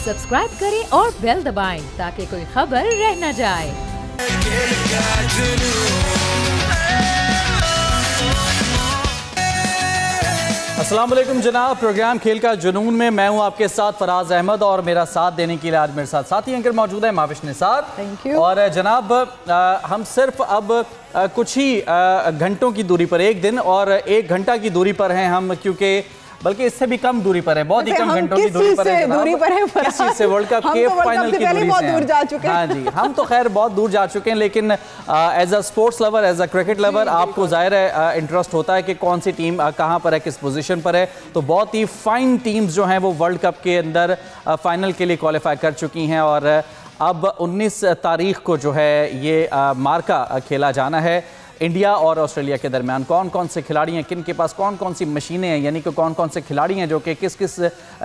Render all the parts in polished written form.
Subscribe करें और bell दबाएं ताकि कोई खबर रह न जाए। अस्सलाम वालेकुम जनाब, प्रोग्राम खेल का जुनून में मैं हूं आपके साथ फराज अहमद और मेरा साथ देने के लिए आज मेरे साथ साथी एंकर मौजूद है माविश निसार। Thank you. और जनाब हम सिर्फ अब कुछ ही घंटों की दूरी पर, एक दिन और एक घंटा की दूरी पर हैं हम, क्योंकि बल्कि इससे भी कम दूरी पर है, बहुत ही कम घंटों की दूरी पर है। किस चीज़ से? वर्ल्ड कप के फाइनल की दूरी बहुत दूर जा चुके हैं। हाँ जी, हम तो खैर बहुत दूर जा चुके हैं, लेकिन as a sports lover, as a cricket lover आपको जाहिर है इंटरेस्ट होता है कि कौन सी टीम कहाँ पर है, किस पोजीशन पर है। तो बहुत ही फाइन टीम्स जो हैं वो वर्ल्ड कप के अंदर फाइनल के लिए क्वालिफाई कर चुकी हैं और अब 19 तारीख को जो है ये मार्का खेला जाना है इंडिया और ऑस्ट्रेलिया के दरमियान। कौन कौन से खिलाड़ी हैं, किन के पास कौन कौन सी मशीनें हैं, यानी कि कौन कौन से खिलाड़ी हैं जो कि किस किस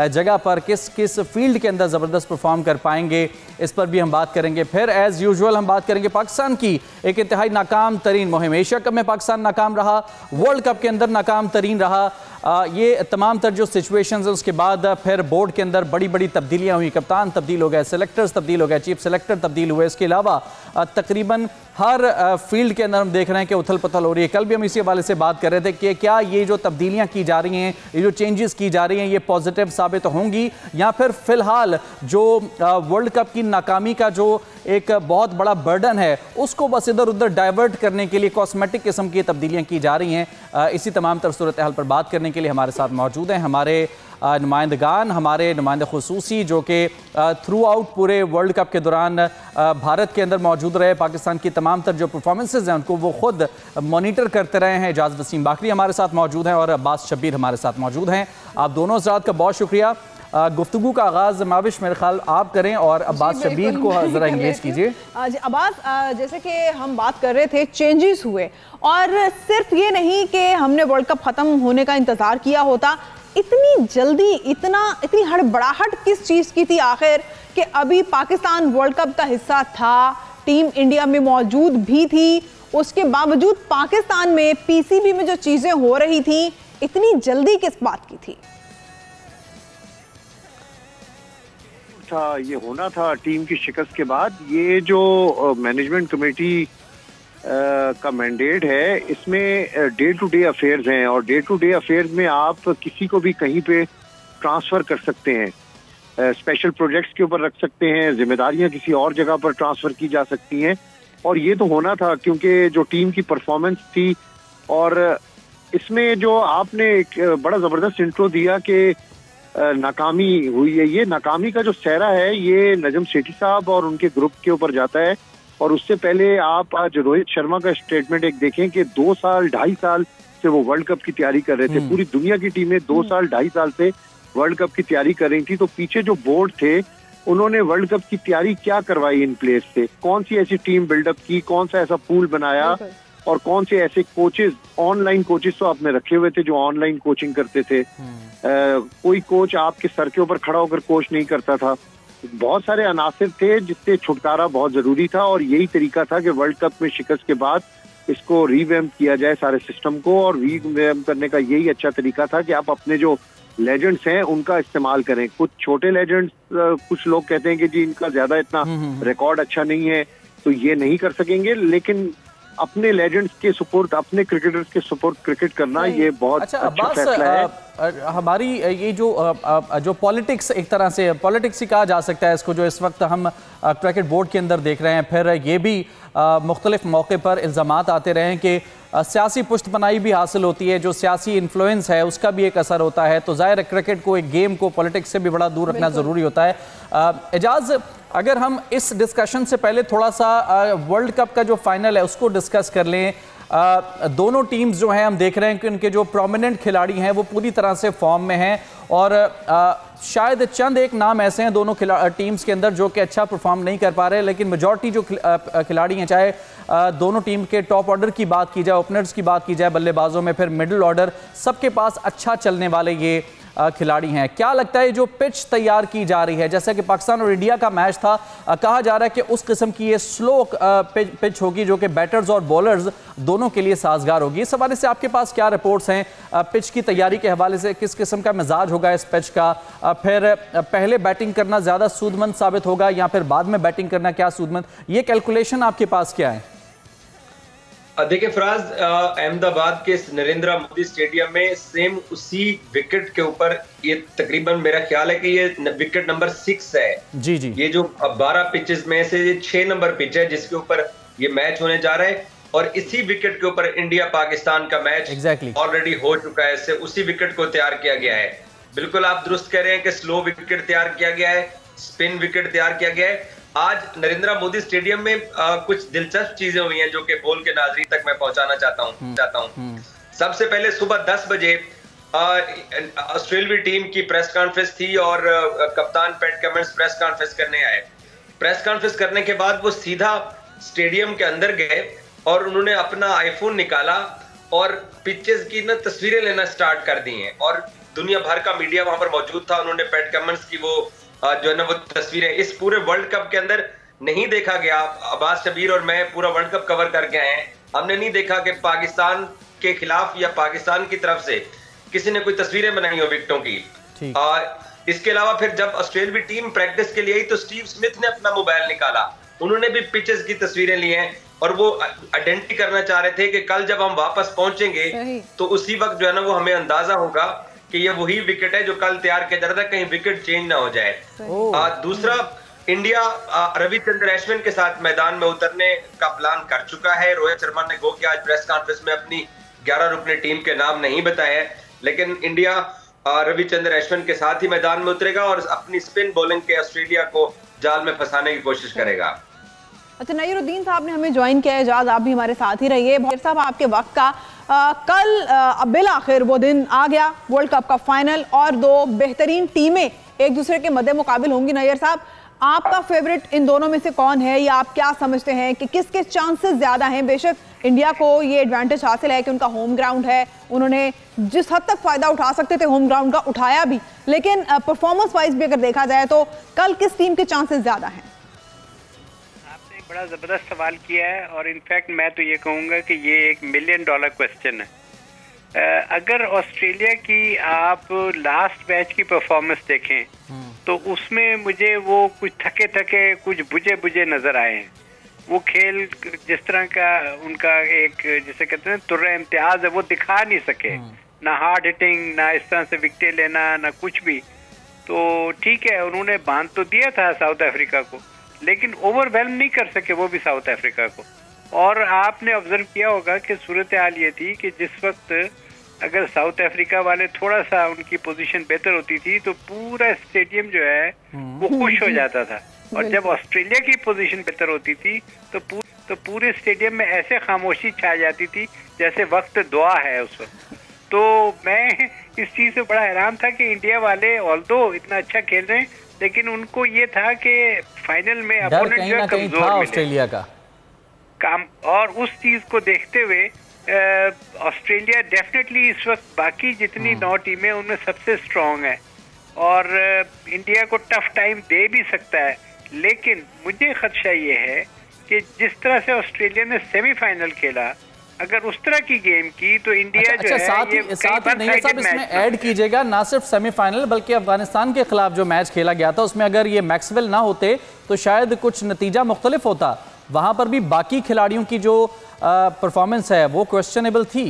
जगह पर, किस किस फील्ड के अंदर ज़बरदस्त परफॉर्म कर पाएंगे, इस पर भी हम बात करेंगे। फिर एज़ यूजुअल हम बात करेंगे पाकिस्तान की एक इंतहाई नाकाम तरीन मुहिम। एशिया कप में पाकिस्तान नाकाम रहा, वर्ल्ड कप के अंदर नाकाम तरीन रहा। ये तमाम तर जो सिचुएशंस हैं उसके बाद फिर बोर्ड के अंदर बड़ी बड़ी तब्दीलियाँ हुई, कप्तान तब्दील हो गए, सेलेक्टर्स तब्दील हो गए, चीफ सेलेक्टर तब्दील हुए। इसके अलावा तकरीबन हर फील्ड के अंदर हम देख रहे हैं कि उथल पुथल हो रही है। कल भी हम इसी हवाले से बात कर रहे थे कि क्या ये जो तब्दीलियां की जा रही हैं, ये जो चेंजेस की जा रही हैं, ये पॉजिटिव साबित होंगी या फिर फिलहाल जो वर्ल्ड कप की नाकामी का जो एक बहुत बड़ा बर्डन है उसको बस इधर उधर डाइवर्ट करने के लिए कॉस्मेटिक किस्म की तब्दीलियां की जा रही हैं। इसी तमाम तर सूरत हाल पर बात करने के लिए हमारे साथ मौजूद हैं हमारे नुमाइंदगान, हमारे नुमाइंदे खुसूसी जो कि थ्रू आउट पूरे वर्ल्ड कप के दौरान भारत के अंदर मौजूद रहे, पाकिस्तान की तमाम तर जो परफॉर्मेंसेज हैं उनको वो खुद मॉनिटर करते रहे हैं। एजाज वसीम बाकरी हमारे साथ मौजूद हैं और अब्बास शब्बीर हमारे साथ मौजूद हैं। आप दोनों हज़रात का बहुत शुक्रिया। गुफ्तगू का आगाज़ माविश मेरे ख्याल आप करें और अब्बास शब्बीर को ज़रा इंगेज कीजिए। अब्बास, जैसे कि हम बात कर रहे थे, चेंजेस हुए और सिर्फ ये नहीं कि हमने वर्ल्ड कप ख़त्म होने का इंतज़ार किया होता, इतनी जल्दी इतनी हड़बड़ाहट किस चीज़ की थी आखिर कि अभी पाकिस्तान वर्ल्ड कप का हिस्सा था, टीम इंडिया में मौजूद भी थी, उसके बावजूद पाकिस्तान में पीसीबी में जो चीज़ें हो रही थी, इतनी जल्दी किस बात की थी? ये होना था टीम की शिकस्त के बाद। ये जो मैनेजमेंट कमेटी का मैंडेट है, इसमें डे टू डे अफेयर्स हैं और डे टू डे अफेयर्स में आप किसी को भी कहीं पे ट्रांसफ़र कर सकते हैं, स्पेशल प्रोजेक्ट्स के ऊपर रख सकते हैं, जिम्मेदारियां किसी और जगह पर ट्रांसफ़र की जा सकती हैं। और ये तो होना था क्योंकि जो टीम की परफॉर्मेंस थी, और इसमें जो आपने एक बड़ा ज़बरदस्त इंट्रो दिया कि नाकामी हुई है, ये नाकामी का जो सहरा है ये नजम सेठी साहब और उनके ग्रुप के ऊपर जाता है। और उससे पहले आप आज रोहित शर्मा का स्टेटमेंट एक देखें कि 2 साल 2.5 साल से वो वर्ल्ड कप की तैयारी कर रहे थे। पूरी दुनिया की टीमें 2 साल 2.5 साल से वर्ल्ड कप की तैयारी कर रही थी। तो पीछे जो बोर्ड थे उन्होंने वर्ल्ड कप की तैयारी क्या करवाई इन प्लेयर्स से, कौन सी ऐसी टीम बिल्डअप की, कौन सा ऐसा पूल बनाया और कौन से ऐसे कोचेज, ऑनलाइन कोचेज तो आपने रखे हुए थे जो ऑनलाइन कोचिंग करते थे। कोई कोच आपके सर के ऊपर खड़ा होकर कोच नहीं करता था। बहुत सारे अनासिर थे जिससे छुटकारा बहुत जरूरी था और यही तरीका था कि वर्ल्ड कप में शिकस्त के बाद इसको रीवैम्प किया जाए सारे सिस्टम को। और रीवैम्प करने का यही अच्छा तरीका था कि आप अपने जो लेजेंड्स हैं उनका इस्तेमाल करें। कुछ छोटे लेजेंड्स, कुछ लोग कहते हैं कि जी इनका ज्यादा इतना रिकॉर्ड अच्छा नहीं है तो ये नहीं कर सकेंगे, लेकिन अपने लेजेंड्स के सपोर्ट, अपने क्रिकेटर्स के सपोर्ट क्रिकेट करना ये बहुत अच्छा फैसला है। हमारी ये जो पॉलिटिक्स, एक तरह से पॉलिटिक्स ही कहा जा सकता है इसको, जो इस वक्त हम क्रिकेट बोर्ड के अंदर देख रहे हैं। फिर ये भी मुख्तलिफ मौके पर इल्ज़ामात आते रहे हैं कि सियासी पुष्टपनाही भी हासिल होती है, जो सियासी इन्फ्लुएंस है उसका भी एक असर होता है। तो ज़ाहिर है क्रिकेट को, एक गेम को पॉलिटिक्स से भी बड़ा दूर रखना ज़रूरी होता है। एजाज, अगर हम इस डिस्कशन से पहले थोड़ा सा वर्ल्ड कप का जो फाइनल है उसको डिस्कस कर लें। दोनों टीम्स जो हैं हम देख रहे हैं कि उनके जो प्रोमिनेंट खिलाड़ी हैं वो पूरी तरह से फॉर्म में हैं और शायद चंद एक नाम ऐसे हैं दोनों टीम्स के अंदर जो कि अच्छा परफॉर्म नहीं कर पा रहे, लेकिन मेजॉरिटी जो खिलाड़ी हैं, चाहे दोनों टीम के टॉप ऑर्डर की बात की जाए, ओपनर्स की बात की जाए, बल्लेबाजों में, फिर मिडिल ऑर्डर, सबके पास अच्छा चलने वाले ये खिलाड़ी हैं। क्या लगता है जो पिच तैयार की जा रही है, जैसे कि पाकिस्तान और इंडिया का मैच था, कहा जा रहा है कि उस किस्म की ये स्लो पिच होगी जो कि बैटर्स और बॉलर्स दोनों के लिए साजगार होगी। इस हवाले से आपके पास क्या रिपोर्ट्स हैं पिच की तैयारी के हवाले से? किस किस्म का मिजाज होगा इस पिच का? फिर पहले बैटिंग करना ज़्यादा सूदमंद साबित होगा या फिर बाद में बैटिंग करना क्या सूदमंद? ये कैलकुलेशन आपके पास क्या है? देखिए फराज, अहमदाबाद के नरेंद्र मोदी स्टेडियम में सेम उसी विकेट के ऊपर, ये तकरीबन मेरा ख्याल है कि ये विकेट नंबर 6 है। जी जी। ये जो 12 पिचेस में से ये 6 नंबर पिच है जिसके ऊपर ये मैच होने जा रहा है, और इसी विकेट के ऊपर इंडिया पाकिस्तान का मैच ऑलरेडी हो चुका है। इससे उसी विकेट को तैयार किया गया है। बिल्कुल आप दुरुस्त कह रहे हैं कि स्लो विकेट तैयार किया गया है, स्पिन विकेट तैयार किया गया है। आज नरेंद्र मोदी स्टेडियम में कुछ दिलचस्प चीजें हुई हैं जो कि बोल के नाज़रीन तक मैं पहुंचाना चाहता हूं। सबसे पहले सुबह 10 बजे ऑस्ट्रेलियाई टीम की प्रेस कॉन्फ्रेंस थी और कप्तान पैट कमिंस प्रेस कॉन्फ्रेंस करने आए। प्रेस कॉन्फ्रेंस करने के बाद वो सीधा स्टेडियम के अंदर गए और उन्होंने अपना आईफोन निकाला और पिचेस की ना तस्वीरें लेना स्टार्ट कर दी हैं, और दुनिया भर का मीडिया वहां पर मौजूद था। उन्होंने पैट कमिंस की वो जो है ना वो तस्वीरें इस पूरे वर्ल्ड कप के अंदर नहीं देखा गया। अब्बास शबीर और मैं पूरा वर्ल्ड कप कवर करके आए हैं, हमने नहीं देखा कि पाकिस्तान के खिलाफ या पाकिस्तान की तरफ से किसी ने कोई तस्वीरें बनाई हो विकेटों की। इसके अलावा फिर जब ऑस्ट्रेलियाई टीम प्रैक्टिस के लिए आई तो स्टीव स्मिथ ने अपना मोबाइल निकाला, उन्होंने भी पिचेस की तस्वीरें ली हैं और वो आइडेंटिटी करना चाह रहे थे कि कल जब हम वापस पहुंचेंगे तो उसी वक्त जो है ना वो हमें अंदाजा होगा कि ये वही विकेट है जो कल तैयार किया जा रहा था, कहीं विकेट चेंज ना हो जाए। दूसरा, इंडिया रविचंद्र अश्विन के साथ मैदान में उतरने का प्लान कर चुका है। रोहित शर्मा ने गो कि आज प्रेस कॉन्फ्रेंस में अपनी 11 रुकनी टीम के नाम नहीं बताए, लेकिन इंडिया रविचंद्र अश्विन के साथ ही मैदान में उतरेगा और अपनी स्पिन बॉलिंग के ऑस्ट्रेलिया को जाल में फंसाने की कोशिश करेगा। अच्छा, नईरुद्दीन साहब ने हमें ज्वाइन किया है, एजाज आप भी हमारे साथ ही रहिए। साहब, आपके वक्त का कल बिल आखिर वो दिन आ गया, वर्ल्ड कप का फाइनल, और दो बेहतरीन टीमें एक दूसरे के मद्दे मुकाबिल होंगी। नैयर साहब, आपका फेवरेट इन दोनों में से कौन है, या आप क्या समझते हैं कि किसके चांसेस ज्यादा हैं? बेशक इंडिया को ये एडवांटेज हासिल है कि उनका होम ग्राउंड है, उन्होंने जिस हद तक फायदा उठा सकते थे होम ग्राउंड का उठाया भी, लेकिन परफॉर्मेंस वाइज भी अगर देखा जाए तो कल किस टीम के चांसेस ज्यादा हैं? बड़ा ज़बरदस्त सवाल किया है, और इनफैक्ट मैं तो ये कहूँगा कि ये $1 मिलियन क्वेश्चन है। अगर ऑस्ट्रेलिया की आप लास्ट मैच की परफॉर्मेंस देखें तो उसमें मुझे वो कुछ थके थके, कुछ बुझे बुझे नज़र आए हैं। वो खेल जिस तरह का उनका एक जिसे कहते हैं तुर्रा इम्तियाज है वो दिखा नहीं सके, ना हार्ड हिटिंग, ना इस तरह से विकेटें लेना, ना कुछ भी। तो ठीक है, उन्होंने बांध तो दिया था साउथ अफ्रीका को, लेकिन ओवरवेल्म नहीं कर सके वो भी साउथ अफ्रीका को। और आपने ऑब्जर्व किया होगा कि सूरत हाल ये थी कि जिस वक्त अगर साउथ अफ्रीका वाले थोड़ा सा उनकी पोजीशन बेहतर होती थी तो पूरा स्टेडियम जो है वो खुश हो जाता था, और जब ऑस्ट्रेलिया की पोजीशन बेहतर होती थी तो पूरे स्टेडियम में ऐसे खामोशी छा जाती थी जैसे वक्त दुआ है उस वक्त। तो मैं इस चीज़ से बड़ा हैरान था कि इंडिया वाले ऑल्दो इतना अच्छा खेल रहे हैं, लेकिन उनको ये था कि फाइनल में अपोनेंट जो है कमजोर मिले ऑस्ट्रेलिया का काम, और उस चीज को देखते हुए ऑस्ट्रेलिया डेफिनेटली इस वक्त बाकी जितनी 9 टीमें उनमें सबसे स्ट्रांग है और इंडिया को टफ टाइम दे भी सकता है। लेकिन मुझे खदशा ये है कि जिस तरह से ऑस्ट्रेलिया ने सेमीफाइनल खेला, अगर उस तरह की गेम की तो इंडिया जो है साथ ही नहीं साहब इसमें ऐड कीजिएगा, ना सिर्फ सेमीफाइनल बल्कि अफगानिस्तान के खिलाफ जो मैच खेला गया था उसमें अगर ये मैक्सवेल ना होते तो शायद कुछ नतीजा मुख्तलिफ होता। वहां पर भी बाकी खिलाड़ियों की जो परफॉर्मेंस है वो क्वेश्चनेबल थी।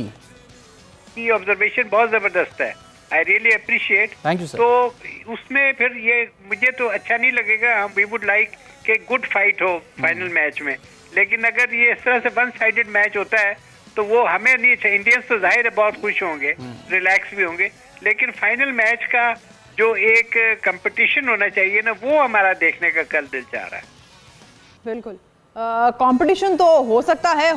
ऑब्जर्वेशन बहुत जबरदस्त है, I really appreciate. Thank you sir. तो उसमें फिर ये मुझे तो अच्छा नहीं लगेगा, हम वी वुड लाइक कि गुड फाइट हो फाइनल मैच में, लेकिन अगर ये इस तरह से वन साइडेड मैच होता है तो वो हमें नहीं अच्छा। इंडियंस तो जाहिर है बहुत खुश होंगे, रिलैक्स भी होंगे, लेकिन फाइनल मैच का जो एक कंपटीशन होना चाहिए ना, वो हमारा देखने का कल दिल चाह रहा है। बिल्कुल। कंपटीशन तो हो सकता है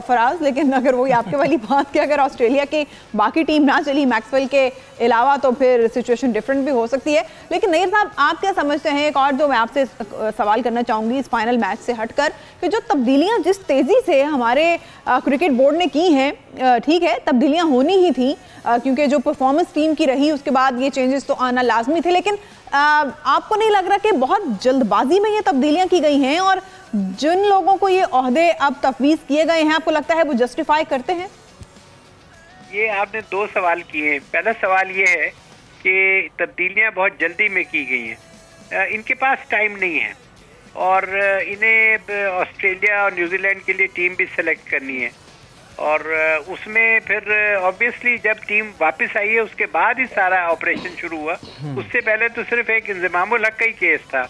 फराज, लेकिन अगर वही आपके वाली बात कि अगर ऑस्ट्रेलिया की बाकी टीम ना चली मैक्सवेल के अलावा तो फिर सिचुएशन डिफरेंट भी हो सकती है। लेकिन नईर साहब, आप क्या समझते हैं, एक और जो मैं आपसे सवाल करना चाहूँगी इस फाइनल मैच से हटकर, कि जो तब्दीलियाँ जिस तेज़ी से हमारे क्रिकेट बोर्ड ने की हैं, ठीक है तब्दीलियाँ होनी ही थी क्योंकि जो परफॉर्मेंस टीम की रही उसके बाद ये चेंजेस तो आना लाजमी थे, लेकिन आपको नहीं लग रहा कि बहुत जल्दबाजी में ये तब्दीलियाँ की गई हैं और जिन लोगों को ये ओहदे अब तफवीज किए गए हैं, आपको लगता है वो जस्टिफाई करते हैं? ये आपने दो सवाल किए हैं। पहला सवाल ये है कि तब्दीलियां बहुत जल्दी में की गई हैं, इनके पास टाइम नहीं है और इन्हें ऑस्ट्रेलिया और न्यूजीलैंड के लिए टीम भी सेलेक्ट करनी है और उसमें फिर ऑब्वियसली जब टीम वापस आई है उसके बाद ही सारा ऑपरेशन शुरू हुआ। उससे पहले तो सिर्फ एक इंजमामुल हक का ही केस था,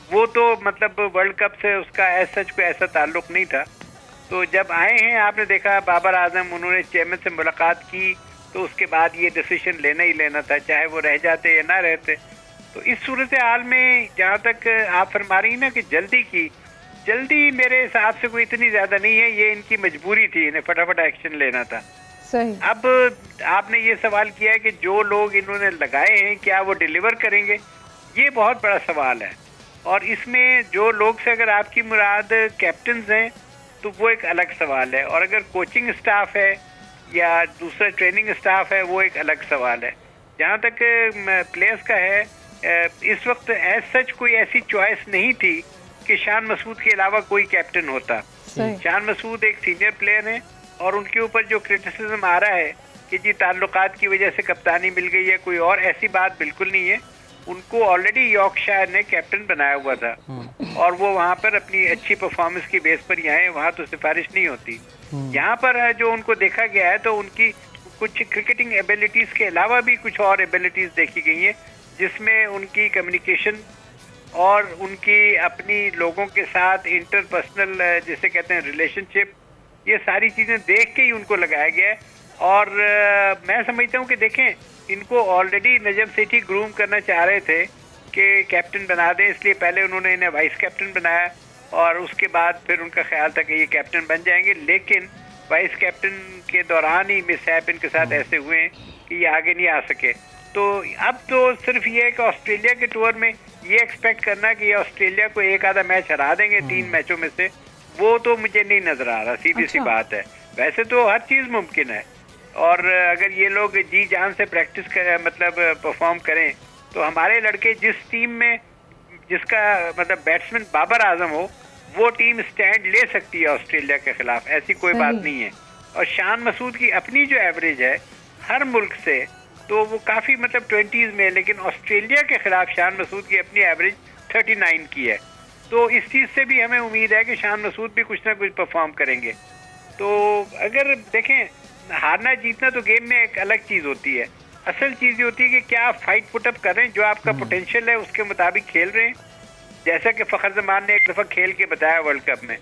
वो तो मतलब वर्ल्ड कप से उसका सच कोई ऐसा ताल्लुक नहीं था। तो जब आए हैं आपने देखा बाबर आजम, उन्होंने चेयरमैन से मुलाकात की तो उसके बाद ये डिसीजन लेना ही लेना था, चाहे वो रह जाते या ना रहते। तो इस सूरत हाल में जहाँ तक आप फरमा रही ना कि जल्दी मेरे हिसाब से कोई इतनी ज्यादा नहीं है, ये इनकी मजबूरी थी, इन्हें फटाफट एक्शन लेना था। सही। अब आपने ये सवाल किया है कि जो लोग इन्होंने लगाए हैं क्या वो डिलीवर करेंगे, ये बहुत बड़ा सवाल है। और इसमें जो लोग से अगर आपकी मुराद कैप्टन हैं तो वो एक अलग सवाल है, और अगर कोचिंग स्टाफ है या दूसरा ट्रेनिंग स्टाफ है वो एक अलग सवाल है। जहाँ तक प्लेयर्स का है, इस वक्त एज सच कोई ऐसी चॉइस नहीं थी कि शान मसूद के अलावा कोई कैप्टन होता। शान मसूद एक सीनियर प्लेयर हैं और उनके ऊपर जो क्रिटिसिज्म आ रहा है कि जी ताल्लुकात की वजह से कप्तानी मिल गई है, कोई और ऐसी बात बिल्कुल नहीं है। उनको ऑलरेडी यॉर्कशायर ने कैप्टन बनाया हुआ था और वो वहाँ पर अपनी अच्छी परफॉर्मेंस की बेस पर ही आए, वहाँ तो सिफारिश नहीं होती। यहाँ पर जो उनको देखा गया है तो उनकी कुछ क्रिकेटिंग एबिलिटीज के अलावा भी कुछ और एबिलिटीज देखी गई हैं, जिसमें उनकी कम्युनिकेशन और उनकी अपनी लोगों के साथ इंटरपर्सनल जिसे कहते हैं रिलेशनशिप, ये सारी चीज़ें देख के ही उनको लगाया गया है। और मैं समझता हूँ कि देखें, इनको ऑलरेडी नजम सेठी ग्रूम करना चाह रहे थे कि कैप्टन बना दें, इसलिए पहले उन्होंने इन्हें वाइस कैप्टन बनाया और उसके बाद फिर उनका ख्याल था कि ये कैप्टन बन जाएंगे, लेकिन वाइस कैप्टन के दौरान ही मिसहैप इनके साथ ऐसे हुए हैं कि ये आगे नहीं आ सके। तो अब तो सिर्फ ये है कि ऑस्ट्रेलिया के टूर में ये एक्सपेक्ट करना कि ये ऑस्ट्रेलिया को एक आधा मैच हरा देंगे 3 मैचों में से, वो तो मुझे नहीं नजर आ रहा, सीधी सी बात है। वैसे तो हर चीज मुमकिन है और अगर ये लोग जी जान से प्रैक्टिस करें, मतलब परफॉर्म करें, तो हमारे लड़के जिस टीम में जिसका मतलब बैट्समैन बाबर आजम हो, वो टीम स्टैंड ले सकती है ऑस्ट्रेलिया के खिलाफ, ऐसी कोई बात नहीं है। और शान मसूद की अपनी जो एवरेज है हर मुल्क से, तो वो काफ़ी मतलब 20s में, लेकिन ऑस्ट्रेलिया के खिलाफ शान मसूद की अपनी एवरेज 39 की है। तो इस चीज़ से भी हमें उम्मीद है कि शान मसूद भी कुछ ना कुछ परफॉर्म करेंगे। तो अगर देखें, हारना जीतना तो गेम में एक अलग चीज़ होती है, असल चीज़ ये होती है कि क्या आप फाइट पुटअप कर रहे हैं, जो आपका पोटेंशियल है उसके मुताबिक खेल रहे हैं। जैसा कि फखर जमान ने एक दफ़ा खेल के बताया वर्ल्ड कप में,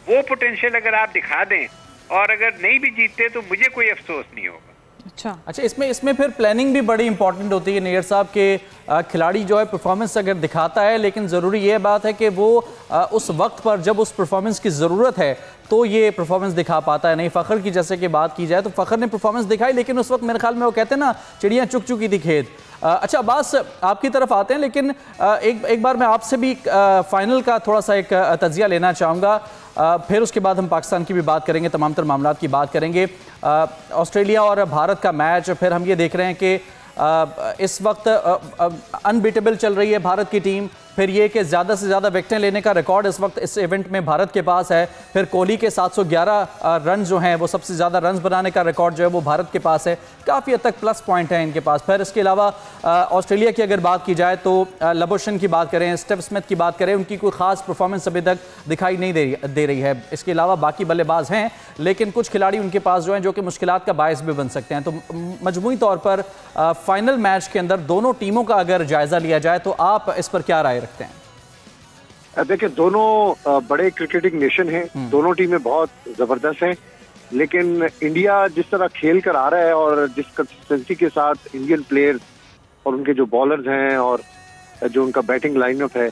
वो पोटेंशियल अगर आप दिखा दें और अगर नहीं भी जीतते तो मुझे कोई अफसोस नहीं होगा। अच्छा, इसमें फिर प्लानिंग भी बड़ी इंपॉर्टेंट होती है नैयर साहब के। खिलाड़ी जो है परफॉर्मेंस अगर दिखाता है, लेकिन ज़रूरी ये बात है कि वो उस वक्त पर जब उस परफॉर्मेंस की ज़रूरत है तो ये परफॉर्मेंस दिखा पाता है। नहीं, फ़खर की जैसे कि बात की जाए तो फ़खर ने परफॉर्मेंस दिखाई, लेकिन उस वक्त मेरे ख्याल में वो कहते हैं ना, चिड़ियाँ चुग चुकी थी खेत। अच्छा अब्बास, आपकी तरफ आते हैं, लेकिन एक बार मैं आपसे भी फाइनल का थोड़ा सा एक तजिया लेना चाहूँगा, फिर उसके बाद हम पाकिस्तान की भी बात करेंगे, तमाम तर मामलात की बात करेंगे। ऑस्ट्रेलिया और भारत का मैच, फिर हम ये देख रहे हैं कि इस वक्त अनबीटेबल चल रही है भारत की टीम। फिर ये कि ज़्यादा से ज़्यादा विकेटें लेने का रिकॉर्ड इस वक्त इस इवेंट में भारत के पास है। फिर कोहली के 711 रन जो हैं, वो सबसे ज़्यादा रन बनाने का रिकॉर्ड जो है वो भारत के पास है। काफ़ी हद तक प्लस पॉइंट है इनके पास। फिर इसके अलावा ऑस्ट्रेलिया की अगर बात की जाए तो लबुशेन की बात करें, स्टीव स्मिथ की बात करें, उनकी कोई ख़ास परफॉर्मेंस अभी तक दिखाई नहीं दे रही है। इसके अलावा बाकी बल्लेबाज हैं, लेकिन कुछ खिलाड़ी उनके पास जो हैं जो कि मुश्किलात का बायस भी बन सकते हैं। तो मजमूई तौर पर फाइनल मैच के अंदर दोनों टीमों का अगर जायज़ा लिया जाए तो आप इस पर क्या राय रखते हैं? देखिए, दोनों बड़े क्रिकेटिंग नेशन हैं, दोनों टीमें बहुत ज़बरदस्त हैं, लेकिन इंडिया जिस तरह खेल कर आ रहा है और जिस कंसिस्टेंसी के साथ इंडियन प्लेयर्स और उनके जो बॉलर्स हैं और जो उनका बैटिंग लाइनअप है,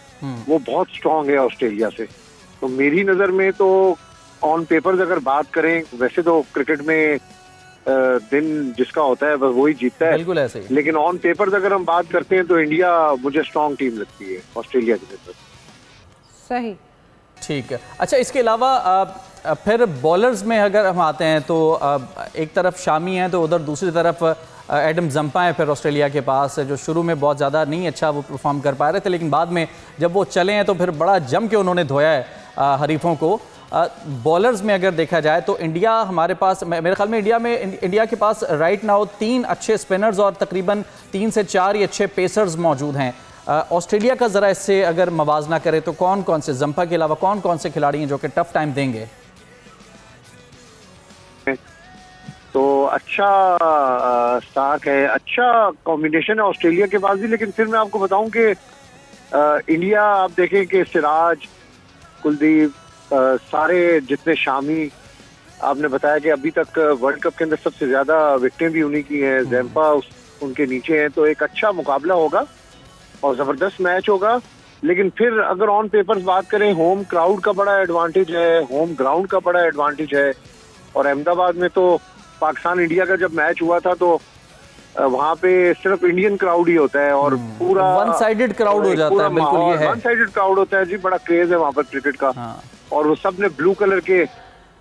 वो बहुत स्ट्रांग है ऑस्ट्रेलिया से। तो मेरी नज़र में तो ऑन पेपर्स अगर बात करें, वैसे तो क्रिकेट में दिन जिसका होता है बस वही जीतता है, बिल्कुल ऐसे ही। लेकिन ऑन पेपर्स अगर हम बात करते हैं तो इंडिया मुझे स्ट्रॉन्ग टीम लगती है ऑस्ट्रेलिया की नज़र। सही, ठीक है। अच्छा, इसके अलावा फिर बॉलर्स में अगर हम आते हैं तो एक तरफ शामी हैं तो उधर दूसरी तरफ एडम जंपा है फिर ऑस्ट्रेलिया के पास, जो शुरू में बहुत ज़्यादा नहीं अच्छा वो परफॉर्म कर पा रहे थे, लेकिन बाद में जब वो चले हैं तो फिर बड़ा जम के उन्होंने धोया है हरीफों को। बॉलर्स में अगर देखा जाए तो इंडिया हमारे पास, मेरे ख्याल में इंडिया के पास राइट नाउ 3 अच्छे स्पिनर्स और तकरीबन 3 से 4 ही अच्छे पेसर्स मौजूद हैं। ऑस्ट्रेलिया का ज़रा इससे अगर मवाजना करें तो कौन कौन से, जंपा के अलावा कौन कौन से खिलाड़ी हैं जो कि टफ टाइम देंगे? तो अच्छा स्टार्क है, अच्छा कॉम्बिनेशन है ऑस्ट्रेलिया के पास भी, लेकिन फिर मैं आपको बताऊं कि इंडिया आप देखें कि सिराज, कुलदीप, सारे जितने शामी, आपने बताया कि अभी तक वर्ल्ड कप के अंदर सबसे ज्यादा विकेटें भी उन्हीं की हैं, जैम्पा उनके नीचे हैं, तो एक अच्छा मुकाबला होगा और जबरदस्त मैच होगा। लेकिन फिर अगर ऑन पेपर्स बात करें, होम क्राउड का बड़ा एडवांटेज है, होम ग्राउंड का बड़ा एडवांटेज है, और अहमदाबाद में तो पाकिस्तान इंडिया का जब मैच हुआ था तो वहाँ पे सिर्फ इंडियन क्राउड ही होता है और पूरा वन साइडेड क्राउड हो जाता है। बिल्कुल ये है, वन साइडेड क्राउड होता है जी, बड़ा क्रेज है वहाँ पर क्रिकेट का। और वो सब ने ब्लू कलर के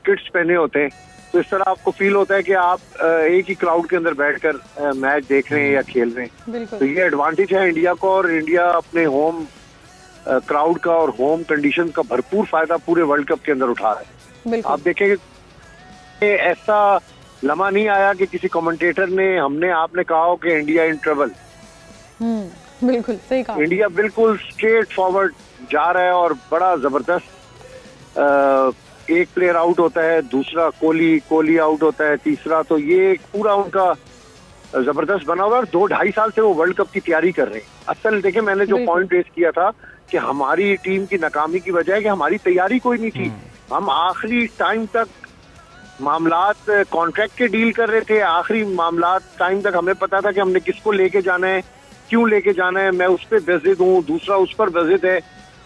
किट्स पहने होते हैं, तो इस तरह आपको फील होता है कि आप एक ही क्राउड के अंदर बैठकर मैच देख रहे हैं या खेल रहे हैं। तो ये एडवांटेज है इंडिया को, और इंडिया अपने होम क्राउड का और होम कंडीशन का भरपूर फायदा पूरे वर्ल्ड कप के अंदर उठा रहा है। आप देखेंगे ऐसा लम्हा नहीं आया कि किसी कमेंटेटर ने, हमने आपने कहा हो कि इंडिया इन ट्रबल। बिल्कुल सही कहा, इंडिया बिल्कुल स्ट्रेट फॉरवर्ड जा रहा है और बड़ा जबरदस्त। एक प्लेयर आउट होता है, दूसरा कोहली आउट होता है, तीसरा, तो ये पूरा उनका जबरदस्त बना हुआ है। 2-2.5 साल से वो वर्ल्ड कप की तैयारी कर रहे हैं। असल देखे, मैंने जो पॉइंट रेस किया था कि हमारी टीम की नाकामी की वजह है कि हमारी तैयारी कोई नहीं थी। हम आखिरी टाइम तक मामलात कॉन्ट्रैक्ट के डील कर रहे थे, आखिरी मामलात टाइम तक हमें पता था कि हमने किसको लेके जाना है, क्यों लेके जाना है, मैं उस पर बेज़िद हूँ, दूसरा उस पर बेज़िद है।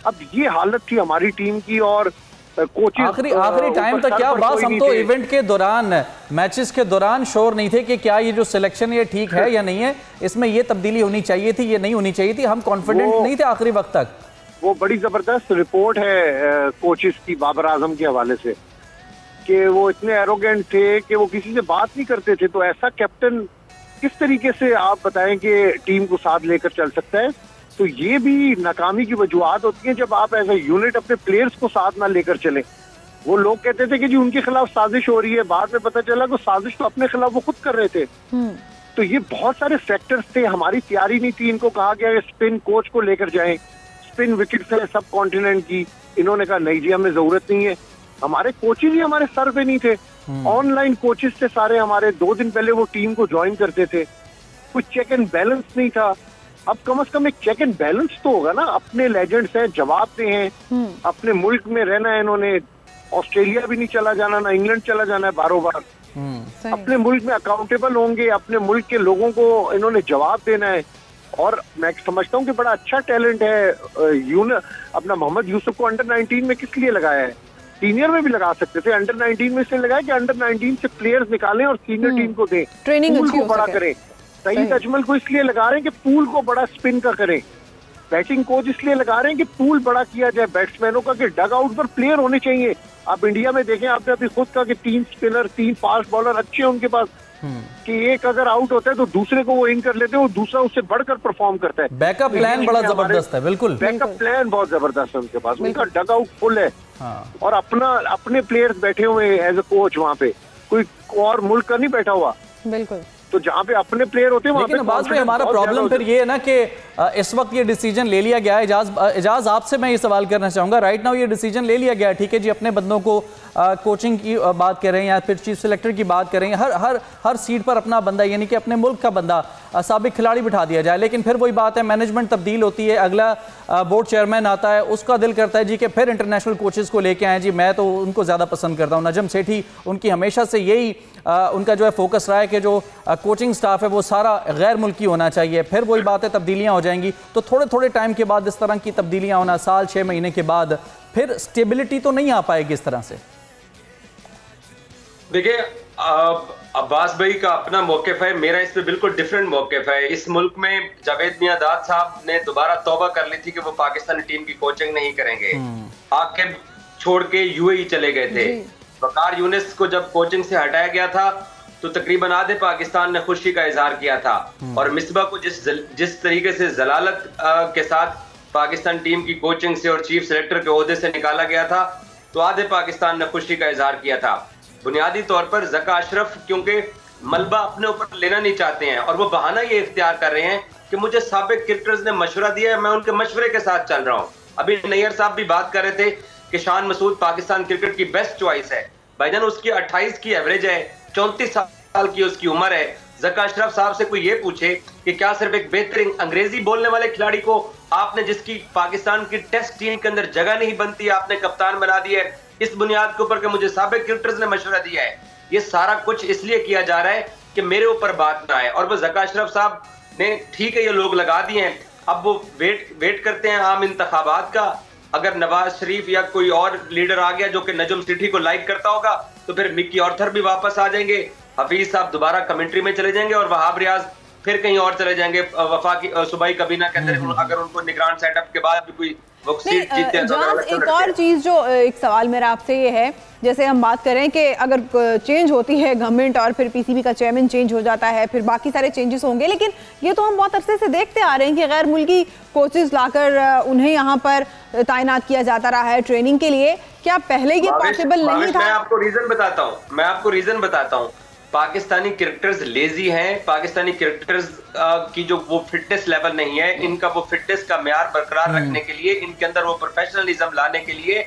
अब ये हालत थी हमारी टीम की, और कोचेस आखिरी टाइम तक क्या बात, हम तो इवेंट के दौरान, मैचेस के दौरान श्योर नहीं थे कि क्या ये जो सिलेक्शन ये ठीक है या नहीं है, इसमें ये तब्दीली होनी चाहिए थी, ये नहीं होनी चाहिए थी, हम कॉन्फिडेंट नहीं थे आखिरी वक्त तक। वो बड़ी जबरदस्त रिपोर्ट है कोचेस की बाबर आजम के हवाले से कि वो इतने एरोगेंट थे कि वो किसी से बात नहीं करते थे। तो ऐसा कैप्टन किस तरीके से आप बताएं कि टीम को साथ लेकर चल सकता है? तो ये भी नाकामी की वजूहत होती है जब आप एज ए यूनिट अपने प्लेयर्स को साथ ना लेकर चले। वो लोग कहते थे कि जी उनके खिलाफ साजिश हो रही है, बाद में पता चला कि साजिश तो अपने खिलाफ वो खुद कर रहे थे। तो ये बहुत सारे फैक्टर्स थे, हमारी तैयारी नहीं थी। इनको कहा गया स्पिन कोच को लेकर जाएं, स्पिन विकेट्स है सब कॉन्टिनेंट की, इन्होंने कहा नहीं जी हमें जरूरत नहीं है। हमारे कोचेज ही हमारे सर पे नहीं थे, ऑनलाइन कोचेज थे सारे हमारे, 2 दिन पहले वो टीम को ज्वाइन करते थे, कुछ चेक एंड बैलेंस नहीं था। अब कम से कम एक चेक एंड बैलेंस तो होगा ना, अपने लेजेंड्स हैं, जवाबदेह हैं, अपने मुल्क में रहना है इन्होंने, ऑस्ट्रेलिया भी नहीं चला जाना, ना इंग्लैंड चला जाना है बारों बार, अपने मुल्क में अकाउंटेबल होंगे, अपने मुल्क के लोगों को इन्होंने जवाब देना है। और मैं समझता हूँ कि बड़ा अच्छा टैलेंट है अपना मोहम्मद यूसुफ को अंडर 19 में किस लिए लगाया है? सीनियर में भी लगा सकते थे, अंडर 19 में इसलिए लगाया कि अंडर 19 से प्लेयर्स निकालें और सीनियर टीम को दें, ट्रेनिंग पूल को बड़ा करें। सईद अजमल को इसलिए लगा रहे हैं कि पूल को बड़ा स्पिन का करें। बैटिंग कोच इसलिए लगा रहे हैं कि पूल बड़ा किया जाए बैट्समैनों का, कि डग आउट पर प्लेयर होने चाहिए। आप इंडिया में देखें, आपने अभी खुद कहा कि 3 स्पिनर 3 फास्ट बॉलर अच्छे हैं उनके पास, कि एक अगर आउट होता है तो दूसरे को वो इन कर लेते हैं, वो दूसरा उससे बढ़कर परफॉर्म करता है। बैकअप प्लान बड़ा जबरदस्त है, बिल्कुल बैकअप प्लान बहुत जबरदस्त है उनके पास, उनका डग आउट फुल है। और अपने प्लेयर्स बैठे हुए एज ए कोच वहाँ पे, कोई और मुल्क का नहीं बैठा हुआ। बिल्कुल, तो जहाँ पे अपने प्लेयर होते हैं वहाँ पे बाद में हमारा प्रॉब्लम फिर ये है ना कि इस वक्त ये डिसीजन ले लिया गया है। एजाज आपसे मैं ये सवाल करना चाहूंगा, राइट नाउ ये डिसीजन ले लिया गया है, ठीक है जी, अपने बंदों को कोचिंग की बात करें या फिर चीफ सिलेक्टर की बात करें, हर सीट पर अपना बंदा, यानी कि अपने मुल्क का बंदा, साबिक खिलाड़ी बिठा दिया जाए। लेकिन फिर वही बात है, मैनेजमेंट तब्दील होती है, अगला बोर्ड चेयरमैन आता है, उसका दिल करता है जी कि फिर इंटरनेशनल कोचेस को लेके आए जी। मैं तो उनको ज़्यादा पसंद करता हूँ, नजम सेठी, उनकी हमेशा से यही उनका जो है फोकस रहा है कि जो कोचिंग स्टाफ है वो सारा गैर मुल्की होना चाहिए। फिर वही बात है, तब्दीलियाँ हो जाएंगी, तो थोड़े थोड़े टाइम के बाद इस तरह की तब्दीलियाँ होना, साल 6 महीने के बाद फिर स्टेबिलिटी तो नहीं आ पाएगी इस तरह से। देखिए अब्बास भाई का अपना मौक़िफ़ है, मेरा इस पे बिल्कुल डिफरेंट मौक़िफ़ है। इस मुल्क में जावेद मियांदाद साहब ने दोबारा तौबा कर ली थी कि वो पाकिस्तानी टीम की कोचिंग नहीं करेंगे, आके छोड़ के यूएई चले गए थे। वकार यूनिस को जब कोचिंग से हटाया गया था तो तकरीबन आधे पाकिस्तान ने खुशी का इजहार किया था, और मिसबा को जिस तरीके से जलालत के साथ पाकिस्तान टीम की कोचिंग से और चीफ सेलेक्टर के ओहदे से निकाला गया था, तो आधे पाकिस्तान ने खुशी का इजहार किया था। बुनियादी तौर पर ज़का अशरफ क्योंकि मलबा अपने ऊपर लेना नहीं चाहते हैं, और वो बहाना ये इख्तियार कर रहे हैं कि मुझे साबिक क्रिकेटर्स ने मशवरा दिया है, मैं उनके मशवरे के साथ चल रहा हूँ। अभी नैयर साहब भी बात कर रहे थे कि शान मसूद पाकिस्तान क्रिकेट की बेस्ट चॉइस है। भाईजान उसकी 28 की एवरेज है, 34 साल की उसकी उम्र है। ज़का अशरफ साहब से कोई ये पूछे कि क्या सिर्फ एक बेहतरीन अंग्रेजी बोलने वाले खिलाड़ी को आपने, जिसकी पाकिस्तान की टेस्ट टीम के अंदर जगह नहीं बनती, आपने कप्तान बना दिया है इस बुनियाद के ऊपर कि मुझे साबिक क्रिकेटर्स ने मशवरा दिया है। ये सारा कुछ इसलिए किया जा रहा है कि मेरे ऊपर बात ना आए, और वो ज़का अशरफ साहब ने ठीक है ये लोग लगा दिए हैं, अब वो वेट करते हैं आम इंतखाबात का। अगर नवाज शरीफ या कोई और लीडर आ गया जो कि नजम सेठी को लाइक करता होगा तो फिर मिक्की ऑर्थर भी वापस आ जाएंगे, हफीज साहब दोबारा कमेंट्री में चले जाएंगे, और वहाब रियाज फिर कहीं और चले जाएंगे वफाकी सूबाई काबीना के अंदर, अगर उनको निगरान सेटअप के बाद भी कोई सीट जीतते हैं। एक और चीज जो एक सवाल मेरा आपसे ये है, जैसे हम बात करें कि अगर चेंज होती है गवर्नमेंट और फिर पीसीबी का चेयरमैन चेंज हो जाता है, फिर बाकी सारे चेंजेस होंगे, लेकिन ये तो हम बहुत अरसे से देखते आ रहे हैं कि गैर मुल्की कोचेस लाकर उन्हें यहाँ पर तैनात किया जाता रहा है ट्रेनिंग के लिए। क्या पहले ये पॉसिबल नहीं था? मैं आपको रीजन बताता हूँ। पाकिस्तानी क्रिकेटर्स लेजी हैं, पाकिस्तानी क्रिकेटर्स की जो वो फिटनेस लेवल नहीं है, इनका वो फिटनेस का म्यार बरकरार रखने के लिए, इनके अंदर वो प्रोफेशनलिज्म लाने के लिए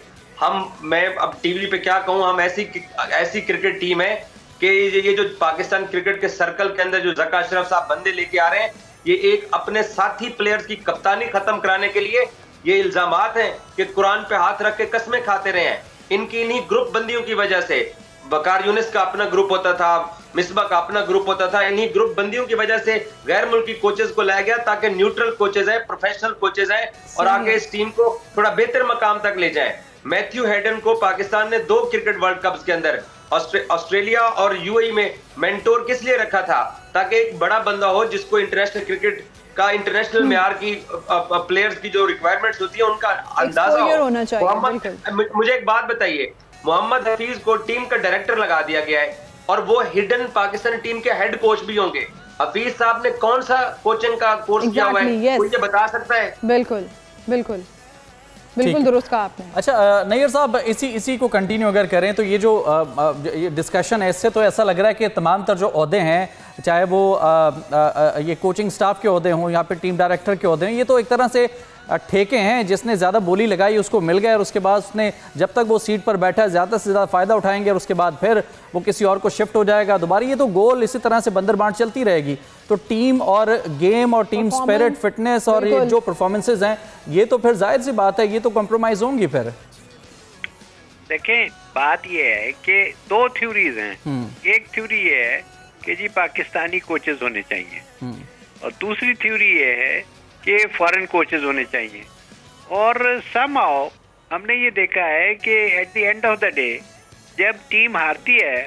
मैं अब टीवी पे क्या कहूँ, हम ऐसी क्रिकेट टीम है कि ये जो पाकिस्तान क्रिकेट के सर्कल के अंदर जो ज़का अशरफ साहब बंदे लेके आ रहे हैं, ये एक अपने साथी प्लेयर्स की कप्तानी खत्म कराने के लिए ये इल्जामात हैं कि कुरान पे हाथ रख के कसमें खाते रहे हैं। इनकी इन्हीं ग्रुप बंदियों की वजह से, वकार यूनिस का अपना ग्रुप होता था, मिसबा का अपना ग्रुप होता था, इन्हीं ग्रुप बंदियों की वजह से गैर मुल्की कोचेस को लाया गया ताकि न्यूट्रल कोचेस हैं, प्रोफेशनल कोचेस हैं, और आगे इस टीम को थोड़ा बेहतर मकाम तक ले जाएं। मैथ्यू हेडन को पाकिस्तान ने 2 क्रिकेट वर्ल्ड कप्स के अंदर ऑस्ट्रेलिया और यूएई में मेंटोर किस लिए रखा था? ताकि एक बड़ा बंदा हो जिसको इंटरनेशनल क्रिकेट का, इंटरनेशनल मेयार की प्लेयर्स की जो रिक्वायरमेंट्स होती है उनका अंदाजा हो। मुझे एक बात बताइए, मोहम्मद हफीज को टीम का डायरेक्टर लगा दिया गया है और वो हिडन पाकिस्तान टीम के हेड कोच भी होंगे। हफीज साहब ने कौन सा कोचिंग का कोर्स किया हुआ है, मुझे बता सकता है? बिल्कुल बिल्कुल बिल्कुल दुरुस्त कहा आपने। अच्छा नैयर साहब, इसी को कंटिन्यू अगर करें तो ये जो ये डिस्कशन है, इससे तो ऐसा लग रहा है कि तमाम तर जो ओहदे हैं, चाहे वो ये कोचिंग स्टाफ के ओहदे हों या फिर टीम डायरेक्टर के ओहदे हों, ये तो एक तरह से ठेके हैं। जिसने ज़्यादा बोली लगाई उसको मिल गया, और उसके बाद उसने जब तक वो सीट पर बैठा है ज़्यादा से ज़्यादा फ़ायदा उठाएंगे, और उसके बाद फिर वो किसी और को शिफ्ट हो जाएगा दोबारा। ये तो गोल इसी तरह से बंदर बांट चलती रहेगी। तो टीम और गेम और टीम स्पिरिट, फिटनेस और ये जो परफॉर्मेंसेज हैं, ये तो फिर जाहिर सी बात है ये तो कॉम्प्रोमाइज होंगी। फिर देखें, बात ये है कि 2 थ्योरीज हैं। एक थ्योरी ये है कि जी पाकिस्तानी कोचेज होने चाहिए, और दूसरी थ्योरी ये है कि फॉरेन कोचेज होने चाहिए। और समहाउ हमने ये देखा है कि at the end of the day जब टीम हारती है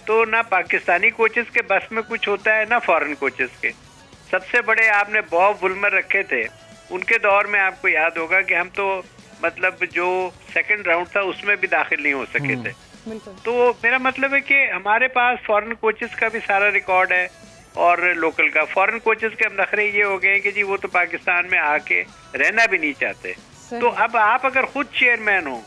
तो ना पाकिस्तानी कोचेज के बस में कुछ होता है ना फॉरेन कोचेज के। सबसे बड़े आपने बॉब वुल्मर रखे थे, उनके दौर में आपको याद होगा कि हम तो मतलब जो सेकंड राउंड था उसमें भी दाखिल नहीं हो सके थे। तो मेरा मतलब है कि हमारे पास फॉरेन कोचेज का भी सारा रिकॉर्ड है और लोकल का। फॉरेन कोचेस के अब नखरे ये हो गए कि जी वो तो पाकिस्तान में आके रहना भी नहीं चाहते। तो अब आप अगर खुद चेयरमैन हो,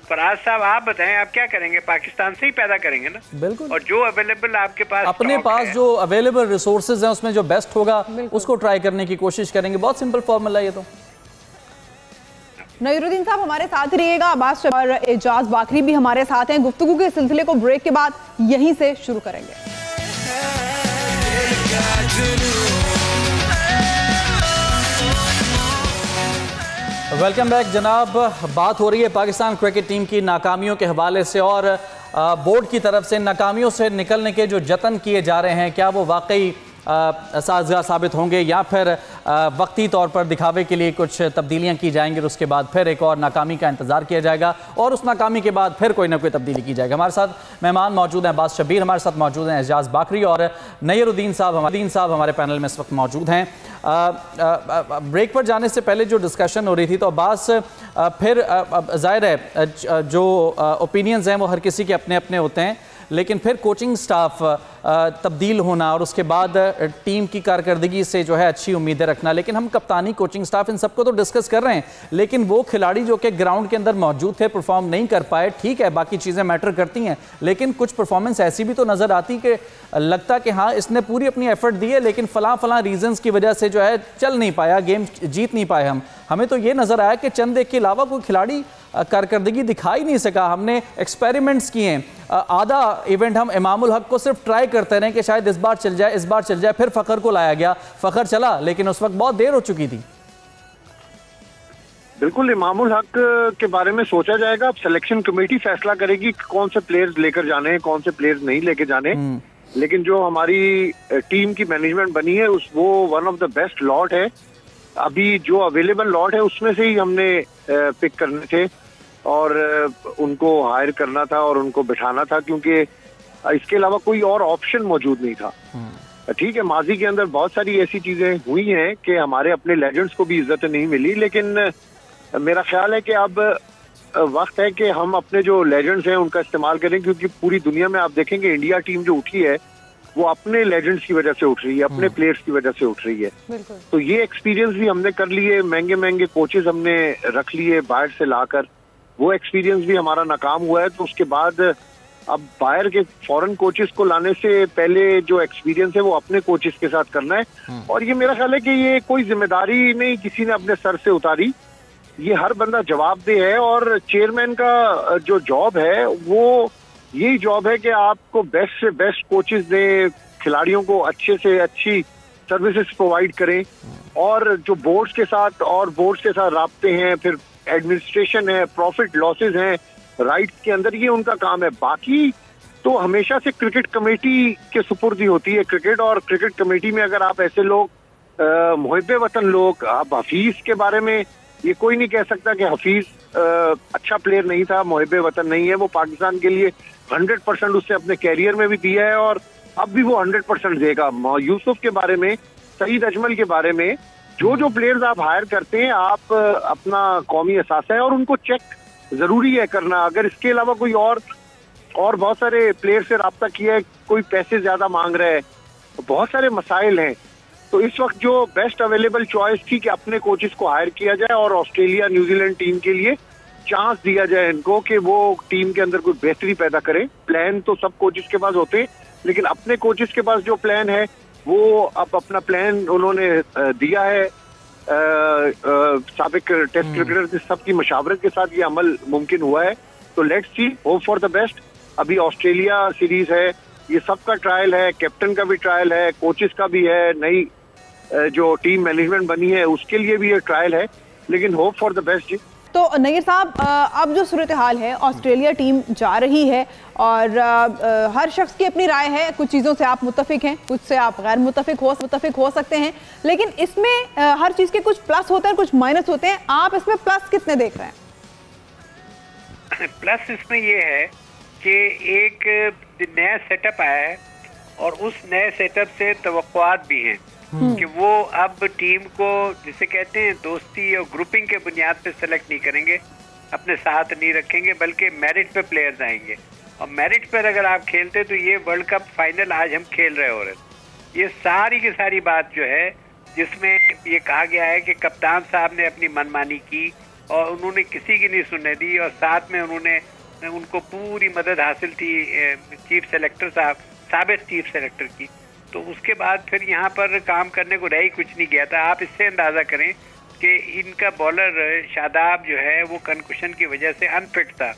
फराज साहब आप बताएं आप क्या करेंगे? पाकिस्तान से ही पैदा करेंगे ना। बिल्कुल। और जो अवेलेबल आपके पास, अपने पास जो अवेलेबल रिसोर्सेज हैं उसमें जो बेस्ट होगा उसको ट्राई करने की कोशिश करेंगे। बहुत सिंपल फॉर्मूला ये तो। नईरुद्दीन साहब हमारे साथ रहिएगा, अब्बास और एजाज बाकरी भी हमारे साथ हैं। गुफ्तगू के सिलसिले को ब्रेक के बाद यहीं से शुरू करेंगे। वेलकम बैक जनाब। बात हो रही है पाकिस्तान क्रिकेट टीम की नाकामियों के हवाले से, और बोर्ड की तरफ से नाकामियों से निकलने के जो जतन किए जा रहे हैं, क्या वो वाकई साजगार साबित होंगे या फिर वक्ती तौर पर दिखावे के लिए कुछ तब्दीलियां की जाएंगी और उसके बाद फिर एक और नाकामी का इंतजार किया जाएगा और उस नाकामी के बाद फिर कोई ना कोई तब्दीली की जाएगी। हमारे साथ मेहमान मौजूद हैं, अब्बास शब्बीर हमारे साथ मौजूद हैं, एजाज बाकरी और नयरुद्दीन साहब हमारे पैनल में इस वक्त मौजूद हैं। ब्रेक पर जाने से पहले जो डिस्कशन हो रही थी तो अब्बास फिर जाहिर है जो ओपिनियंस हैं वो हर किसी के अपने अपने होते हैं, लेकिन फिर कोचिंग स्टाफ तब्दील होना और उसके बाद टीम की कारकर्दगी से जो है अच्छी उम्मीदें रखना, लेकिन हम कप्तानी कोचिंग स्टाफ इन सबको तो डिस्कस कर रहे हैं, लेकिन वो खिलाड़ी जो कि ग्राउंड के अंदर मौजूद थे परफॉर्म नहीं कर पाए, ठीक है बाकी चीज़ें मैटर करती हैं, लेकिन कुछ परफॉर्मेंस ऐसी भी तो नज़र आती कि लगता कि हाँ इसने पूरी अपनी एफर्ट दी है लेकिन फलां रीजंस की वजह से जो है चल नहीं पाया, गेम जीत नहीं पाए। हमें तो ये नज़र आया कि चंद एक के अलावा कोई खिलाड़ी कारकर्दगी दिखा ही नहीं सका। हमने एक्सपेरिमेंट्स किए, आधा इवेंट हम इमामुल हक को सिर्फ ट्राई करते रहे कि शायद इस बार चल जाए, फिर फ़खर को लाया गया, फ़खर चला लेकिन उस वक्त बहुत देर हो चुकी थी। बिल्कुल, इमामुल हक के बारे में सोचा जाएगा, अब सिलेक्शन कमेटी फैसला करेगी कौन से प्लेयर्स लेकर जाने हैं, कौन से प्लेयर्स नहीं लेके जाने। लेकिन जो हमारी टीम की मैनेजमेंट बनी है वो one of the best lot है, अभी जो अवेलेबल लॉट है उसमें से ही हमने पिक करने थे और उनको हायर करना था और उनको बिठाना था, क्योंकि इसके अलावा कोई और ऑप्शन मौजूद नहीं था। ठीक है, माजी के अंदर बहुत सारी ऐसी चीजें हुई हैं कि हमारे अपने लेजेंड्स को भी इज्जत नहीं मिली, लेकिन मेरा ख्याल है कि अब वक्त है कि हम अपने जो लेजेंड्स हैं उनका इस्तेमाल करें, क्योंकि पूरी दुनिया में आप देखेंगे इंडिया टीम जो उठी है वो अपने लेजेंड्स की वजह से उठ रही है, अपने प्लेयर्स की वजह से उठ रही है। तो ये एक्सपीरियंस भी हमने कर लिए, महंगे कोचेस हमने रख लिए बाहर से लाकर, वो एक्सपीरियंस भी हमारा नाकाम हुआ है। तो उसके बाद अब बाहर के फॉरेन कोचेस को लाने से पहले जो एक्सपीरियंस है वो अपने कोचेस के साथ करना है। और ये मेरा ख्याल है कि ये कोई जिम्मेदारी नहीं किसी ने अपने सर से उतारी, ये हर बंदा जवाबदेह है और चेयरमैन का जो जॉब है वो यही जॉब है कि आपको बेस्ट से बेस्ट कोचेस दें, खिलाड़ियों को अच्छे से अच्छी सर्विसेज प्रोवाइड करें, और जो बोर्ड्स के साथ राब्ते हैं, फिर एडमिनिस्ट्रेशन है, प्रॉफिट लॉसेज हैं राइट्स के अंदर, ये उनका काम है। बाकी तो हमेशा से क्रिकेट कमेटी के सुपुर्द ही होती है क्रिकेट, और क्रिकेट कमेटी में अगर आप ऐसे लोग मुहिब्बे वतन लोग, आप हफीज के बारे में ये कोई नहीं कह सकता कि हफीज अच्छा प्लेयर नहीं था, मुहिब्बे वतन नहीं है, वो पाकिस्तान के लिए 100% उससे अपने कैरियर में भी दिया है और अब भी वो 100% देगा। यूसुफ के बारे में, सईद अजमल के बारे में, जो प्लेयर्स आप हायर करते हैं आप अपना कौमी असासा है और उनको चेक जरूरी है करना। अगर इसके अलावा कोई और बहुत सारे प्लेयर से रब्ता किया है, कोई पैसे ज्यादा मांग रहा है, बहुत सारे मसाइल हैं, तो इस वक्त जो बेस्ट अवेलेबल चॉइस थी कि अपने कोचेस को हायर किया जाए और ऑस्ट्रेलिया न्यूजीलैंड टीम के लिए चांस दिया जाए इनको कि वो टीम के अंदर कोई बेहतरी पैदा करे। प्लान तो सब कोचेस के पास होते हैं, लेकिन अपने कोचेस के पास जो प्लान है वो अब अपना प्लान उन्होंने दिया है। साबिक टेस्ट क्रिकेटर सबकी मशावरत के साथ ये अमल मुमकिन हुआ है, तो let's see, hope for the best. अभी ऑस्ट्रेलिया सीरीज है, ये सबका ट्रायल है, कैप्टन का भी ट्रायल है, कोचेस का भी है, नई जो टीम मैनेजमेंट बनी है उसके लिए भी ये ट्रायल है, लेकिन होप फॉर द बेस्ट जी। तो नईर साहब, अब जो सूरत हाल है, ऑस्ट्रेलिया टीम जा रही है और हर शख्स की अपनी राय है, कुछ चीज़ों से आप मुत्तफिक हैं, कुछ से आप गैर मुत्तफिक हो सकते हैं, लेकिन इसमें हर चीज़ के कुछ प्लस होते हैं, कुछ माइनस होते हैं। आप इसमें प्लस कितने देख रहे हैं? प्लस इसमें ये है कि एक नया सेटअप आया है और उस नए सेटअप से तवक्कुआत भी हैं कि वो अब टीम को जिसे कहते हैं दोस्ती और ग्रुपिंग के बुनियाद पे सेलेक्ट नहीं करेंगे, अपने साथ नहीं रखेंगे, बल्कि मेरिट पे प्लेयर्स आएंगे। और मेरिट पर अगर आप खेलते तो ये वर्ल्ड कप फाइनल आज हम खेल रहे हो रहे। ये सारी की सारी बात जो है जिसमें ये कहा गया है कि कप्तान साहब ने अपनी मनमानी की और उन्होंने किसी की नहीं सुनने दी, और साथ में उनको पूरी मदद हासिल थी चीफ सेलेक्टर साहब, साबिक चीफ सेलेक्टर की, तो उसके बाद फिर यहाँ पर काम करने को रह ही कुछ नहीं गया था। आप इससे अंदाज़ा करें कि इनका बॉलर शादाब जो है वो कंकुशन की वजह से अनफिट था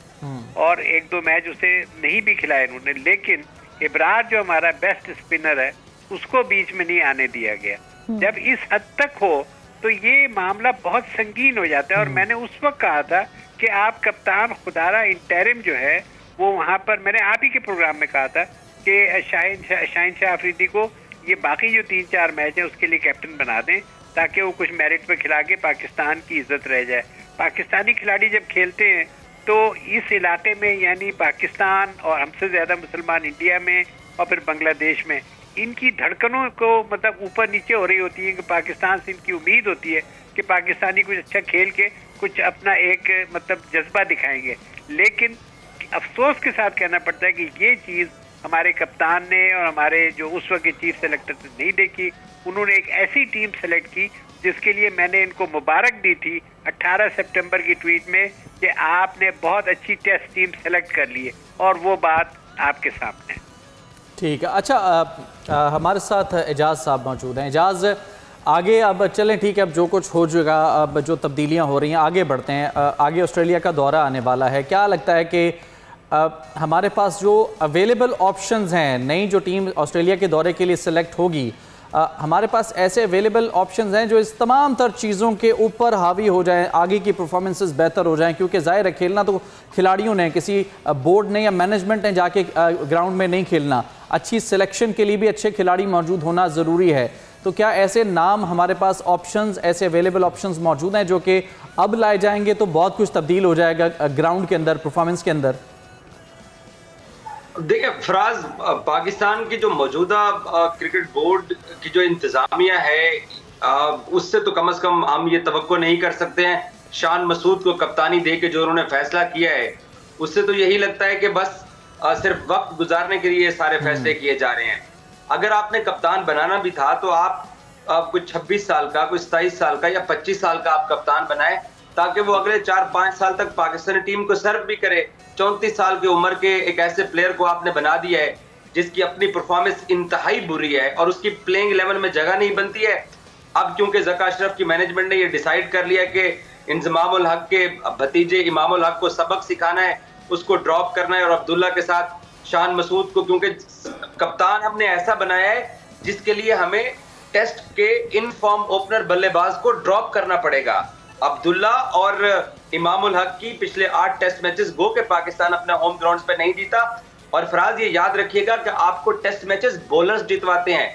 और एक दो मैच उसे नहीं भी खिलाए उन्होंने, लेकिन इब्रार जो हमारा बेस्ट स्पिनर है उसको बीच में नहीं आने दिया गया। जब इस हद तक हो तो ये मामला बहुत संगीन हो जाता है। और मैंने उस वक्त कहा था कि आप कप्तान खुदारा इंटरिम जो है वो वहाँ पर, मैंने आप ही के प्रोग्राम में कहा था कि शाहीन शाह अफरीदी को ये बाकी जो 3-4 मैच हैं उसके लिए कैप्टन बना दें, ताकि वो कुछ मेरिट पे खिला के पाकिस्तान की इज्जत रह जाए। पाकिस्तानी खिलाड़ी जब खेलते हैं तो इस इलाके में, यानी पाकिस्तान और हमसे ज़्यादा मुसलमान इंडिया में और फिर बांग्लादेश में, इनकी धड़कनों को मतलब ऊपर नीचे हो रही होती है कि पाकिस्तान से इनकी उम्मीद होती है कि पाकिस्तानी कुछ अच्छा खेल के कुछ अपना एक मतलब जज्बा दिखाएंगे। लेकिन अफसोस के साथ कहना पड़ता है कि ये चीज़ हमारे कप्तान ने और हमारे जो उस वक्त के चीफ सेलेक्टर ने नहीं देखी। उन्होंने एक ऐसी टीम सेलेक्ट की जिसके लिए मैंने इनको मुबारक दी थी 18 सितंबर की ट्वीट में कि आपने बहुत अच्छी टेस्ट टीम सेलेक्ट कर ली है, और वो बात आपके सामने। ठीक है, अच्छा हमारे साथ एजाज साहब मौजूद हैं। एजाज, आगे अब चलें, ठीक है, अब जो कुछ हो जाएगा, अब जो तब्दीलियां हो रही हैं आगे बढ़ते हैं। आगे ऑस्ट्रेलिया का दौरा आने वाला है, क्या लगता है कि हमारे पास जो अवेलेबल ऑप्शंस हैं, नई जो टीम ऑस्ट्रेलिया के दौरे के लिए सिलेक्ट होगी, हमारे पास ऐसे अवेलेबल ऑप्शंस हैं जो इस तमाम तर चीज़ों के ऊपर हावी हो जाएं, आगे की परफॉर्मेंसेस बेहतर हो जाएं? क्योंकि ज़ाहिर है खेलना तो खिलाड़ियों ने, किसी बोर्ड ने या मैनेजमेंट ने जाके ग्राउंड में नहीं खेलना। अच्छी सिलेक्शन के लिए भी अच्छे खिलाड़ी मौजूद होना ज़रूरी है। तो क्या ऐसे नाम हमारे पास ऑप्शंस, ऐसे अवेलेबल ऑप्शंस मौजूद हैं जो कि अब लाए जाएंगे तो बहुत कुछ तब्दील हो जाएगा ग्राउंड के अंदर, परफॉर्मेंस के अंदर? देखिए फराज, पाकिस्तान की जो मौजूदा क्रिकेट बोर्ड की जो इंतजामिया है, उससे तो कम से कम हम ये तवक्को नहीं कर सकते हैं। शान मसूद को कप्तानी दे के जो उन्होंने फैसला किया है, उससे तो यही लगता है कि बस सिर्फ वक्त गुजारने के लिए सारे फैसले किए जा रहे हैं। अगर आपने कप्तान बनाना भी था तो आप कुछ 26 साल का, कुछ 27 साल का या 25 साल का आप कप्तान बनाए, ताकि वो अगले 4-5 साल तक पाकिस्तानी टीम को सर्व भी करे। 34 साल की उम्र के एक ऐसे प्लेयर को आपने बना दिया है जिसकी अपनी परफॉर्मेंस इंतहाई बुरी है और उसकी प्लेइंग 11 में जगह नहीं बनती है। अब क्योंकि ज़का अशरफ की मैनेजमेंट ने ये डिसाइड कर लिया कि इंजमामुल हक के भतीजे इमामुल हक को सबक सिखाना है, उसको ड्रॉप करना है, और अब्दुल्ला के साथ शान मसूद को, क्योंकि कप्तान हमने ऐसा बनाया है जिसके लिए हमें टेस्ट के इन फॉर्म ओपनर बल्लेबाज को ड्रॉप करना पड़ेगा। अब्दुल्ला और इमामुल हक की पिछले 8 टेस्ट मैचेस गो के पाकिस्तान अपने होम ग्राउंड पे नहीं जीता। और फराज ये याद रखिएगा कि आपको टेस्ट मैचेस बॉलर्स जितवाते हैं,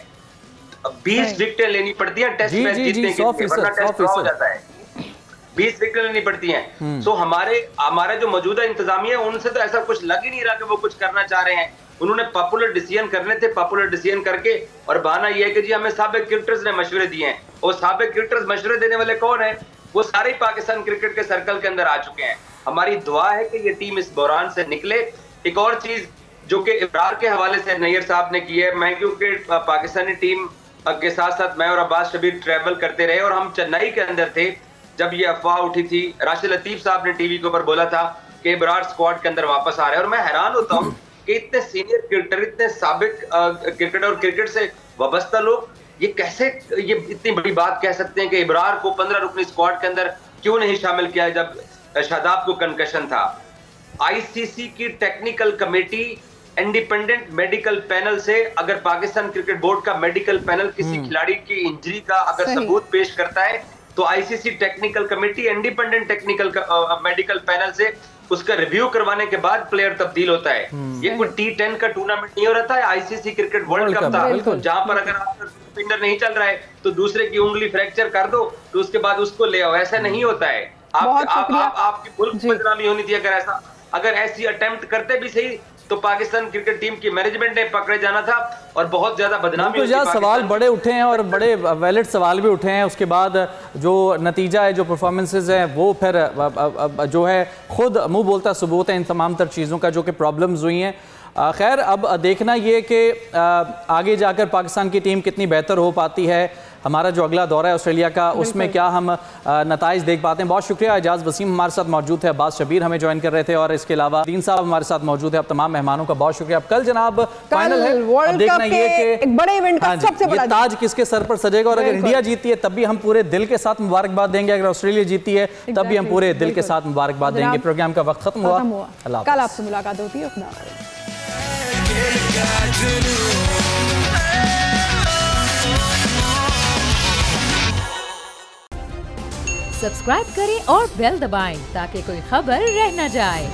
20 विकेटें लेनी पड़ती हैं टेस्ट मैच जीतने के लिए, वरना टेस्ट ड्रॉ हो जाता है। 20 विकेटें लेनी पड़ती हैं। तो हमारे जो मौजूदा इंतजामिया है उनसे तो ऐसा कुछ लग ही नहीं रहा कि वो कुछ करना चाह रहे हैं। उन्होंने पॉपुलर डिसीजन करने थे, पॉपुलर डिसीजन करके, और बहाना ये है कि जी हमें साबिक क्रिकेटर्स ने मशवरे दिए हैं। और साबिक क्रिकेटर्स मशवरे देने वाले कौन है? वो सारे पाकिस्तान क्रिकेट के सर्कल के अंदर आ चुके हैं। हमारी दुआ है कि ये टीम इस बहरान से निकले। एक और चीज जो कि इब्रार के हवाले से नैयर साहब ने की है, मैं क्योंकि पाकिस्तानी टीम के साथ साथ मैं और अब्बास शबीर ट्रैवल करते रहे और हम चेन्नई के अंदर थे जब ये अफवाह उठी थी। राशिद लतीफ साहब ने टीवी के ऊपर बोला था कि इब्रार स्क्वाड के अंदर वापस आ रहे हैं, और मैं हैरान होता हूँ कि इतने सीनियर क्रिकेटर, इतने साबिक क्रिकेटर और क्रिकेट से वाबस्ता लोग ये कैसे ये इतनी बड़ी बात कह सकते हैं कि इब्रार को 15 रुकनी स्क्वाड के अंदर क्यों नहीं शामिल किया जब शादाब को कंकशन था। आईसीसी की technical committee independent medical panel से, अगर पाकिस्तान क्रिकेट बोर्ड का मेडिकल पैनल किसी खिलाड़ी की इंजरी का अगर सबूत पेश करता है तो ICC technical committee independent technical medical panel से उसका रिव्यू करवाने के बाद प्लेयर तब्दील होता है। ये कोई T10 का टूर्नामेंट नहीं हो रहा था, आईसीसी क्रिकेट वर्ल्ड कप था, जहां पर अगर आपका स्पिनर नहीं चल रहा है तो दूसरे की उंगली फ्रैक्चर कर दो तो उसके बाद उसको ले आओ। ऐसा नहीं होता है। आपकी मुल्क की बदनामी होनी थी अगर ऐसी अटेम्प्ट करते भी सही तो पाकिस्तान क्रिकेट टीम की मैनेजमेंट ने पकड़े जाना था और बहुत ज्यादा बदनामी। तो सवाल बड़े उठे हैं और बड़े वैलिड सवाल भी उठे हैं। उसके बाद जो नतीजा है, जो परफॉर्मेंसेज हैं, वो फिर जो है खुद मुंह बोलता सबूत है इन तमाम तर चीज़ों का जो कि प्रॉब्लम्स हुई हैं। खैर, अब देखना ये कि आगे जाकर पाकिस्तान की टीम कितनी बेहतर हो पाती है। हमारा जो अगला दौरा है ऑस्ट्रेलिया का, उसमें क्या हम नताइज देख पाते हैं। बहुत शुक्रिया। एजाज वसीम हमारे साथ मौजूद थे, अब्बास शबीर हमें ज्वाइन कर रहे थे, और इसके अलावा दीन साहब हमारे साथ मौजूद है। अब तमाम मेहमानों का बहुत शुक्रिया। अब कल जनाब फाइनल है, अब देखना ये कि एक बड़े इवेंट का सबसे बड़ा ताज किसके सर पर सजेगा। और अगर इंडिया जीती है तब भी हम पूरे दिल के साथ मुबारकबाद देंगे, अगर ऑस्ट्रेलिया जीती है तब भी हम पूरे दिल के साथ मुबारकबाद देंगे। प्रोग्राम का वक्त खत्म हुआ। कल आपसे मुलाकात होती है। सब्सक्राइब करें और बेल दबाएं ताकि कोई खबर रह न जाए।